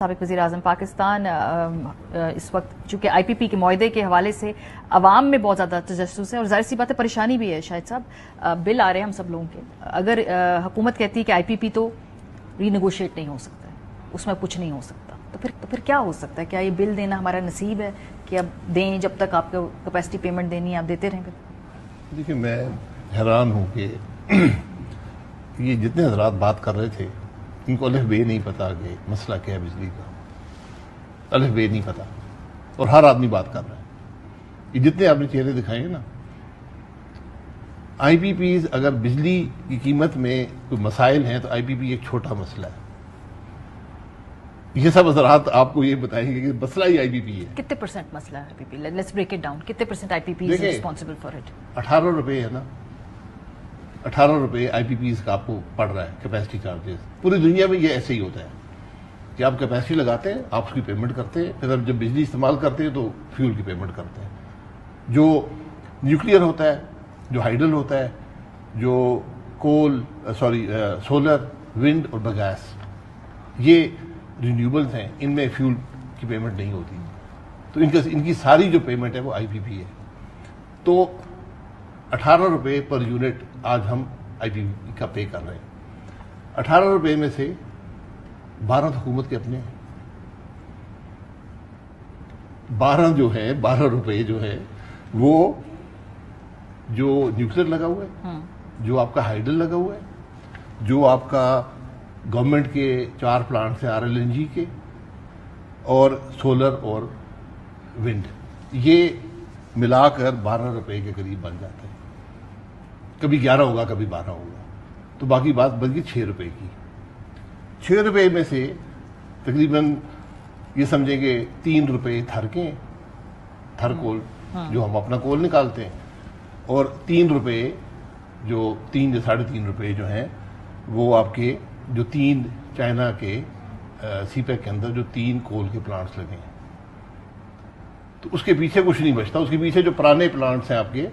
سابق وزیر اعظم پاکستان اس وقت چونکہ آئی پی پی کے معاہدے کے حوالے سے عوام میں بہت زیادہ تجسس ہے اور ظاہر سی بات ہے پریشانی بھی ہے. شاہد صاحب بل آ رہے ہیں ہم سب لوگوں کے, اگر حکومت کہتی ہے کہ آئی پی پی تو ری نیگوشیٹ نہیں ہو سکتا ہے, اس میں کچھ نہیں ہو سکتا, تو پھر کیا ہو سکتا ہے؟ کیا یہ بل دینا ہمارا نصیب ہے کہ اب دیں, جب تک آپ کو کیپیسٹی پیمنٹ دینی ہے آپ دیتے رہیں گے؟ دیکھیے میں حیران ہوں کہ یہ جتنے حضرات بات کر رہے تھے ان کو الف بے نہیں پتا کہ مسئلہ کیا ہے بجلی کا, الف بے نہیں پتا, اور ہر آدمی بات کر رہا ہے. یہ جتنے آپ نے چہرے دکھائے ہیں نا, آئی پی پیز اگر بجلی کی قیمت میں کوئی مسائل ہیں تو آئی پی پی ایک چھوٹا مسئلہ ہے. یہ سب حضرات آپ کو یہ بتائیں گے کہ مسئلہ ہی آئی پی پی ہے. کتنے پرسنٹ مسئلہ ہے I P P? Let's break it down. کتنے percent I P P is responsible for it? 18 روپے ہے نا, 18 روپے آئی پی پیز کا آپ کو پڑ رہا ہے کیپیسٹی چارجز. پوری دنیا میں یہ ایسے ہی ہوتا ہے کہ آپ کیپیسٹی لگاتے ہیں, آپ اس کی پیمنٹ کرتے ہیں, پھر جب بجلی استعمال کرتے ہیں تو فیول کی پیمنٹ کرتے ہیں. جو نیوکلیئر ہوتا ہے, جو ہائیڈل ہوتا ہے, جو سولر, ونڈ اور بگاس, یہ رینیوبلز ہیں, ان میں فیول کی پیمنٹ نہیں ہوتی, تو ان کی ساری جو پیمنٹ ہے وہ آئی پی پی ہے. تو 18 روپے پر یونٹ آج ہم آئی پی پی کا پے کر رہے ہیں. 18 روپے میں سے 12 حکومت کے اپنے ہیں. 12 جو ہے, 12 روپے جو ہے وہ جو نیوکلیر لگا ہوا ہے, جو آپ کا ہائیڈل لگا ہوا ہے, جو آپ کا گورنمنٹ کے 4 پلانٹ سے RLNG کے, اور سولر اور ونڈ, یہ ملا کر 12 روپے کے قریب بن جاتا ہے. کبھی 11 ہوگا, کبھی 12 ہوگا, تو باقی بات بن گئی 6 روپے کی. 6 روپے میں سے تقریباً یہ سمجھیں کہ 3 روپے تھر کول, جو ہم اپنا کول نکالتے ہیں, اور 3 روپے جو 3 یا 3.5 روپے جو ہیں وہ آپ کے جو 3 چائنا کے سی پیک کے اندر جو 3 کول کے پلانٹس لگے ہیں. تو اس کے پیچھے کچھ نہیں بچتا. اس کے پیچھے جو پرانے پلانٹس ہیں آپ کے,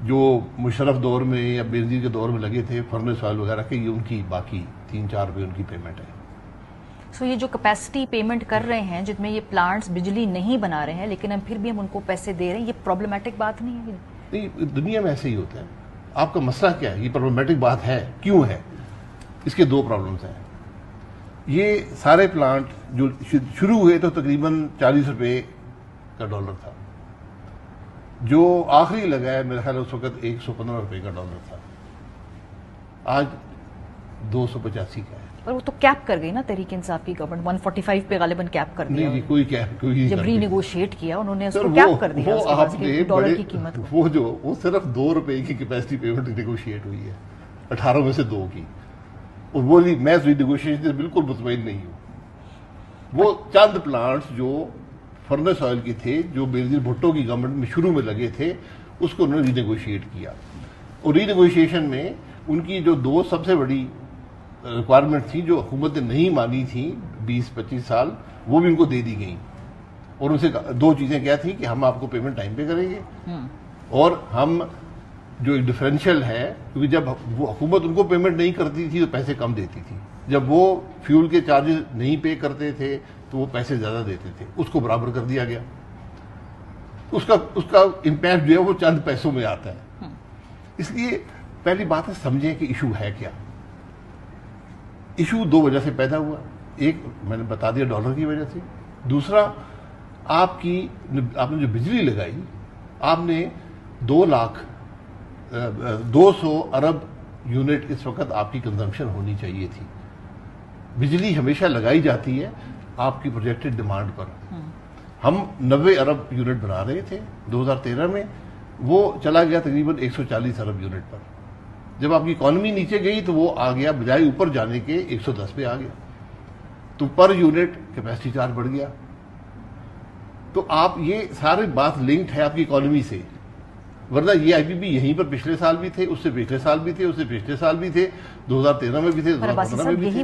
جو مشرف دور میں یا بینظیر کے دور میں لگے تھے, فرنس آئل وغیرہ کے, یہ ان کی باقی 3-4 روپے ان کی پیمنٹ ہے. سو یہ جو کیپیسٹی پیمنٹ کر رہے ہیں جن میں یہ پلانٹس بجلی نہیں بنا رہے ہیں لیکن پھر بھی ہم ان کو پیسے دے رہے ہیں, یہ پرابلمٹک بات نہیں ہے؟ نہیں, دنیا میں ایسے ہی ہوتا ہے. آپ کا مسئلہ کیا ہے؟ یہ پرابلمٹک بات ہے, کیوں ہے؟ اس کے 2 پرابلمس ہیں. یہ سارے پلانٹ جو شروع ہوئے تو تقریباً 40 روپے کا ڈالر تھا, جو آخری لگا ہے میرے خیال اس وقت 115 روپے کا ڈالر تھا, آج 285 کا ہے. اور وہ تو کیپ کر گئی نا تحریک انصاف کی گورنمنٹ, 145 پہ غالباً کیپ کر دیا. نہیں, کوئی کیپ جب ری نیگوشیٹ کیا انہوں نے اس کو کیپ کر دیا ڈالر کی قیمت. وہ صرف 2 روپے کی کیپیسٹی پیمنٹ نیگوشیٹ ہوئی ہے, 18 میں سے 2 کی, اور وہ میں ری نیگوشیشن سے بالکل مطمئن نہیں ہوں. وہ چند پلانٹس جو فرنس آئل کی تھے, جو بینظیر بھٹو کی گورنمنٹ میں شروع میں لگے تھے, اس کو انہوں نے ری نیگوشیٹ کیا, اور ری نیگوشیشن میں ان کی جو 2 سب سے بڑی ریکوائرمنٹ تھی جو حکومت نے نہیں مانی تھی 20-25 سال, وہ بھی ان کو دے دی گئیں. اور ان سے 2 چیزیں کیا تھیں کہ ہم آپ کو پیمنٹ ٹائم پہ کریں گے, اور ہم جو ایک ڈفرینشیل ہے, کیونکہ جب وہ حکومت ان کو پیمنٹ نہیں کرتی تھی تو پیسے کم دیتی تھی, جب وہ فیول کے چارجز نہیں پے کرتے تھے تو وہ پیسے زیادہ دیتے تھے, اس کو برابر کر دیا گیا. اس کا امپیکٹ جو ہے وہ چند پیسوں میں آتا ہے. اس لیے پہلی بات ہے سمجھیں کہ ایشو ہے کیا. ایشو 2 وجہ سے پیدا ہوا. ایک میں نے بتا دیا ڈالر کی وجہ سے, دوسرا آپ نے جو بجلی لگائی, آپ نے 200 ارب یونٹ اس وقت آپ کی کنزمپشن ہونی چاہیے تھی. بجلی ہمیشہ لگائی جاتی ہے آپ کی پروجیکٹڈ ڈیمانڈ پر. ہم 90 ارب یونٹ بنا رہے تھے 2013 میں, وہ چلا گیا تقریباً 140 ارب یونٹ پر. جب آپ کی اکانومی نیچے گئی تو وہ آ گیا, بجائے اوپر جانے کے 110 پہ آ گیا, تو پر یونٹ کیپیسٹی چارج بڑھ گیا. تو آپ یہ سارے بات لنکڈ ہے آپ کی اکانومی سے, ورنہ یہ آئی پی پی یہیں پر پچھلے سال بھی تھے, اس سے پچھلے سال بھی تھے, اس سے پچھلے سال بھی تھے, 2013 میں بھی تھے, 2015 میں بھی تھے.